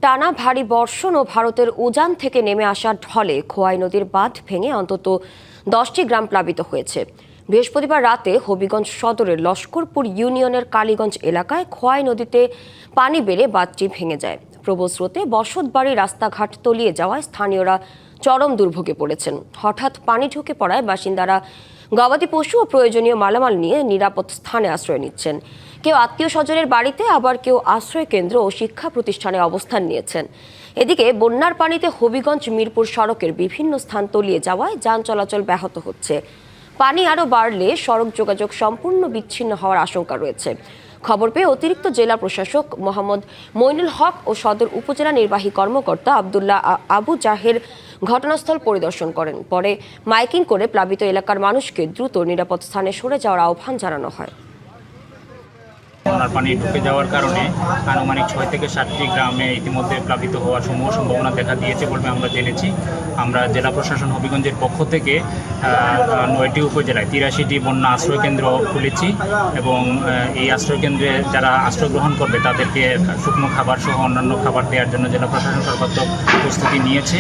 টানা ভারী বর্ষণ ও ভারতের উজান থেকে নেমে আসা ঢলে খোয়াই নদীর বাঁধ ভেঙে অন্তত 10টি গ্রাম প্লাবিত হয়েছে। বৃহস্পতিবার রাতে হবিগঞ্জ সদরের লস্করপুর ইউনিয়নের কালীগঞ্জ এলাকায় খোয়াই নদীতে পানি বেড়ে বাঁধটি ভেঙে যায়। প্রবল স্রোতে বসতবাড়ি রাস্তাঘাট তলিয়ে যাওয়ায় স্থানীয়রা চরম দুর্ভোগে পড়েছেন। হঠাৎ পানি ঢুকে পড়ায় বাসিন্দারা গবাদি পশু ও প্রয়োজনীয় মালামাল নিয়ে নিরাপদ স্থানে আশ্রয় নিচ্ছেন। কেউ আত্মীয় স্বজনের বাড়িতে, আবার কেউ আশ্রয় কেন্দ্র ও শিক্ষা প্রতিষ্ঠানে অবস্থান নিয়েছেন। এদিকে বন্যার পানিতে হবিগঞ্জ মিরপুর সড়কের বিভিন্ন স্থান তলিয়ে যাওয়ায় যান চলাচল ব্যাহত হচ্ছে। পানি আরও বাড়লে সড়ক যোগাযোগ সম্পূর্ণ বিচ্ছিন্ন হওয়ার আশঙ্কা রয়েছে। খবর পেয়ে অতিরিক্ত জেলা প্রশাসক মোহাম্মদ মইনুল হক ও সদর উপজেলা নির্বাহী কর্মকর্তা আবদুল্লাহ আবু জাহের ঘটনাস্থল পরিদর্শন করেন। পরে মাইকিং করে প্লাবিত এলাকার মানুষকে দ্রুত নিরাপদ স্থানে সরে যাওয়ার আহ্বান জানানো হয়। বন্যার পানি ঢুকে যাওয়ার কারণে আনুমানিক 6 থেকে 7টি গ্রামে ইতিমধ্যে প্লাবিত হওয়ার সম্ভাবনা দেখা দিয়েছে বলে আমরা জেনেছি। আমরা জেলা প্রশাসন হবিগঞ্জের পক্ষ থেকে 9টি উপজেলায় 83টি বন্যা আশ্রয় কেন্দ্র খুলেছি এবং এই আশ্রয় কেন্দ্রে যারা আশ্রয় গ্রহণ করবে তাদেরকে শুকনো খাবার সহ অন্যান্য খাবার দেওয়ার জন্য জেলা প্রশাসন সর্বাত্মক প্রস্তুতি নিয়েছে।